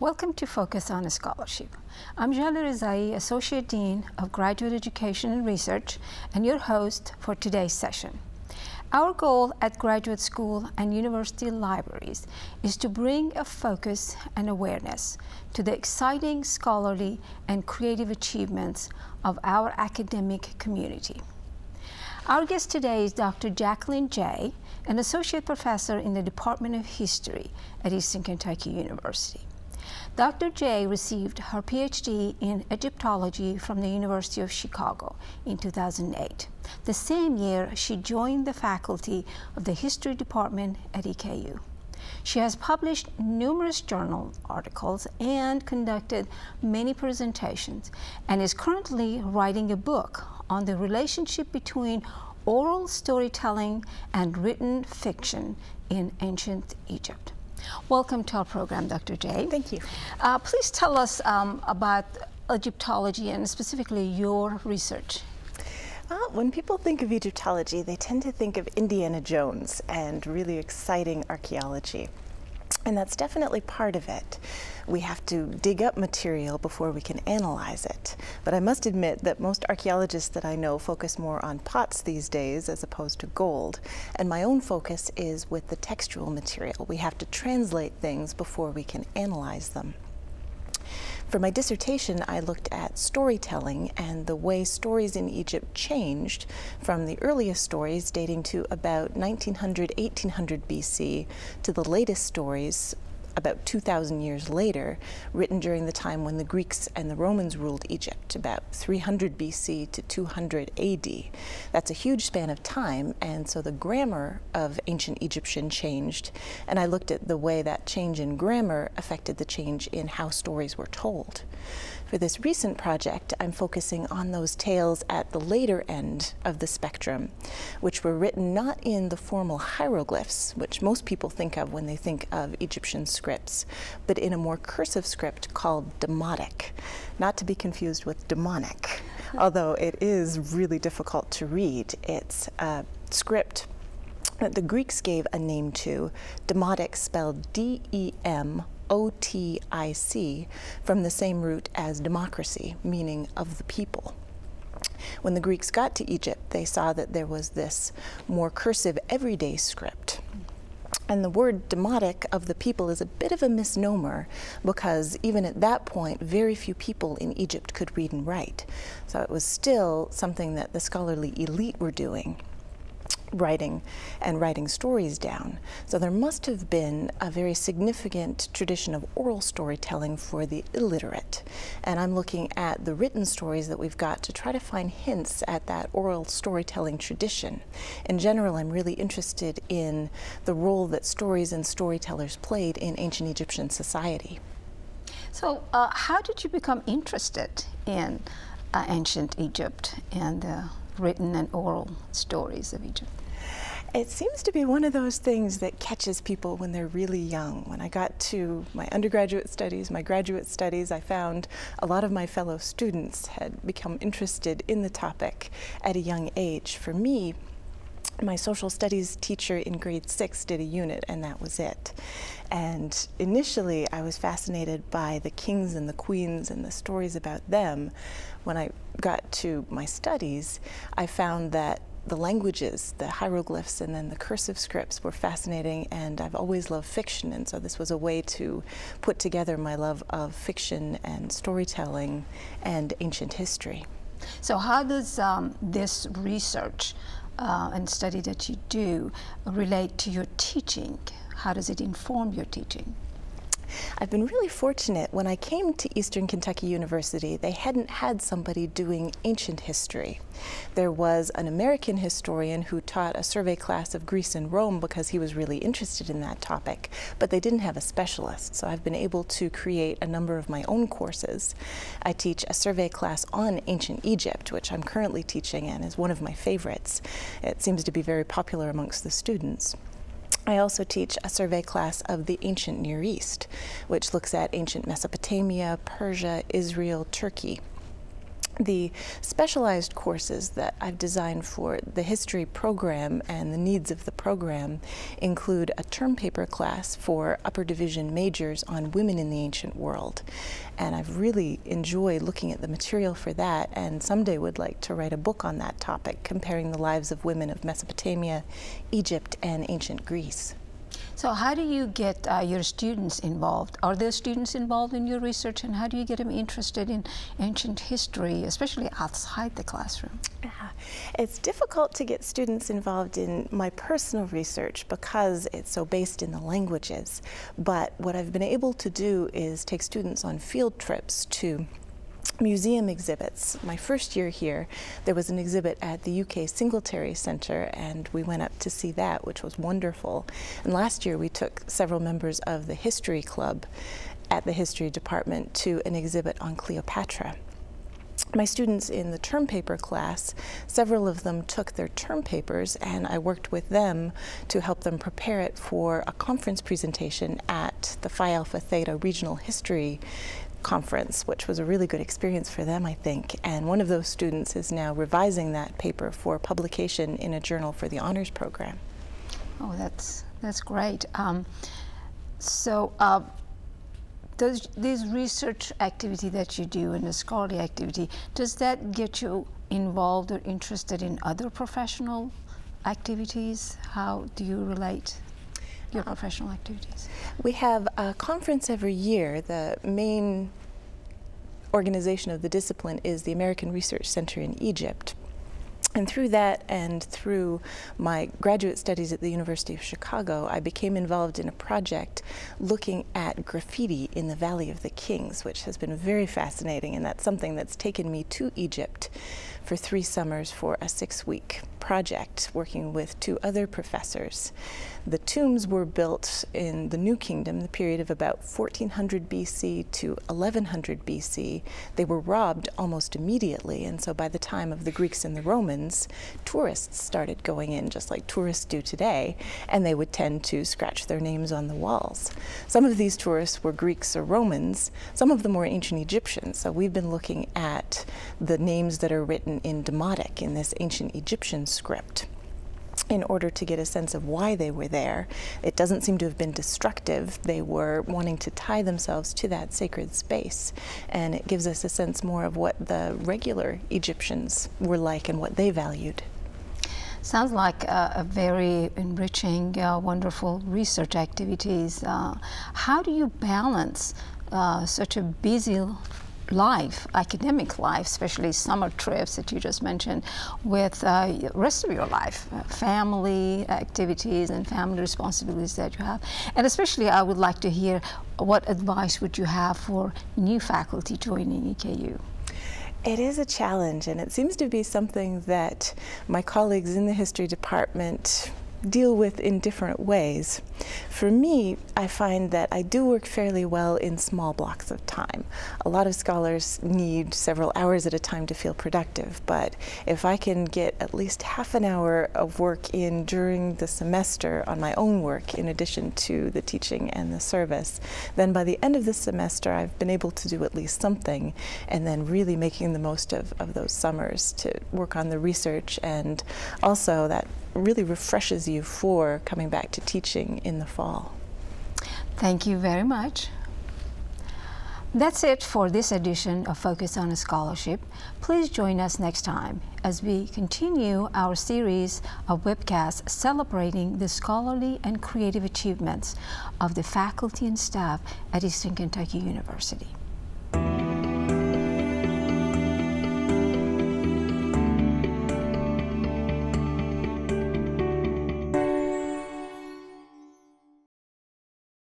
Welcome to Focus on Scholarship. I'm Jaleh Rezaie, Associate Dean of Graduate Education and Research, and your host for today's session. Our goal at graduate school and university libraries is to bring a focus and awareness to the exciting scholarly and creative achievements of our academic community. Our guest today is Dr. Jacqueline Jay, an Associate Professor in the Department of History at Eastern Kentucky University. Dr. Jay received her PhD in Egyptology from the University of Chicago in 2008. The same year, she joined the faculty of the History Department at EKU. She has published numerous journal articles and conducted many presentations, and is currently writing a book on the relationship between oral storytelling and written fiction in ancient Egypt. Welcome to our program, Dr. Jay. Thank you. Please tell us about Egyptology and specifically your research. When people think of Egyptology, they tend to think of Indiana Jones and really exciting archaeology. And that's definitely part of it. We have to dig up material before we can analyze it. But I must admit that most archaeologists that I know focus more on pots these days as opposed to gold. And my own focus is with the textual material. We have to translate things before we can analyze them. For my dissertation, I looked at storytelling and the way stories in Egypt changed from the earliest stories dating to about 1900, 1800 BC to the latest stories about 2,000 years later, written during the time when the Greeks and the Romans ruled Egypt, about 300 BC to 200 AD. That's a huge span of time, and so the grammar of ancient Egyptian changed, and I looked at the way that change in grammar affected the change in how stories were told. For this recent project, I'm focusing on those tales at the later end of the spectrum, which were written not in the formal hieroglyphs, which most people think of when they think of Egyptian scripts, but in a more cursive script called demotic, not to be confused with demonic, although it is really difficult to read. It's a script that the Greeks gave a name to, demotic spelled D-E-M-O-T-I-C, from the same root as democracy, meaning of the people. When the Greeks got to Egypt, they saw that there was this more cursive everyday script. And the word demotic, of the people, is a bit of a misnomer because even at that point, very few people in Egypt could read and write. So it was still something that the scholarly elite were doing, writing stories down. So there must have been a very significant tradition of oral storytelling for the illiterate. And I'm looking at the written stories that we've got to try to find hints at that oral storytelling tradition. In general, I'm really interested in the role that stories and storytellers played in ancient Egyptian society. So how did you become interested in ancient Egypt and the written and oral stories of Egypt? It seems to be one of those things that catches people when they're really young. When I got to my undergraduate studies, my graduate studies, I found a lot of my fellow students had become interested in the topic at a young age. For me, my social studies teacher in grade 6 did a unit, and that was it. And initially, I was fascinated by the kings and the queens and the stories about them. When I got to my studies, I found that the languages, the hieroglyphs, and then the cursive scripts were fascinating, and I've always loved fiction, and so this was a way to put together my love of fiction and storytelling and ancient history. So how does this research and study that you do relate to your teaching? How does it inform your teaching? I've been really fortunate. When I came to Eastern Kentucky University, they hadn't had somebody doing ancient history. There was an American historian who taught a survey class of Greece and Rome because he was really interested in that topic, but they didn't have a specialist, so I've been able to create a number of my own courses. I teach a survey class on ancient Egypt, which I'm currently teaching and is one of my favorites. It seems to be very popular amongst the students. I also teach a survey class of the ancient Near East, which looks at ancient Mesopotamia, Persia, Israel, Turkey. The specialized courses that I've designed for the history program and the needs of the program include a term paper class for upper division majors on women in the ancient world. And I've really enjoyed looking at the material for that, and someday would like to write a book on that topic, comparing the lives of women of Mesopotamia, Egypt, and ancient Greece. So how do you get your students involved? Are there students involved in your research, and how do you get them interested in ancient history, especially outside the classroom? It's difficult to get students involved in my personal research because it's so based in the languages. But what I've been able to do is take students on field trips to museum exhibits. My first year here, there was an exhibit at the UK Singletary Centre, and we went up to see that, which was wonderful. And last year we took several members of the History Club at the History Department to an exhibit on Cleopatra. My students in the term paper class, several of them took their term papers, and I worked with them to help them prepare it for a conference presentation at the Phi Alpha Theta Regional History Conference, which was a really good experience for them, I think. And one of those students is now revising that paper for publication in a journal for the honors program. Oh, that's great. This research activity that you do and the scholarly activity, does that get you involved or interested in other professional activities? How do you relate your professional activities? We have a conference every year. The main organization of the discipline is the American Research Center in Egypt. And through that and through my graduate studies at the University of Chicago, I became involved in a project looking at graffiti in the Valley of the Kings, which has been very fascinating, and that's something that's taken me to Egypt for 3 summers for a 6-week project, working with 2 other professors. The tombs were built in the New Kingdom, the period of about 1400 BC to 1100 BC. They were robbed almost immediately, and so by the time of the Greeks and the Romans, tourists started going in, just like tourists do today, and they would tend to scratch their names on the walls. Some of these tourists were Greeks or Romans, some of them were ancient Egyptians, so we've been looking at the names that are written in Demotic, in this ancient Egyptian script, in order to get a sense of why they were there. It doesn't seem to have been destructive. They were wanting to tie themselves to that sacred space, and it gives us a sense more of what the regular Egyptians were like and what they valued. Sounds like a very enriching, wonderful research activities. How do you balance such a busy life, academic life, especially summer trips that you just mentioned, with the rest of your life, family activities and family responsibilities that you have? And especially I would like to hear, what advice would you have for new faculty joining EKU? It is a challenge, and it seems to be something that my colleagues in the history department deal with in different ways. For me, I find that I do work fairly well in small blocks of time. A lot of scholars need several hours at a time to feel productive, but if I can get at least half an hour of work in during the semester on my own work, in addition to the teaching and the service, then by the end of the semester I've been able to do at least something, and then really making the most of those summers to work on the research, and also that really refreshes you for coming back to teaching in the fall. Thank you very much. That's it for this edition of Focus on a Scholarship. Please join us next time as we continue our series of webcasts celebrating the scholarly and creative achievements of the faculty and staff at Eastern Kentucky University.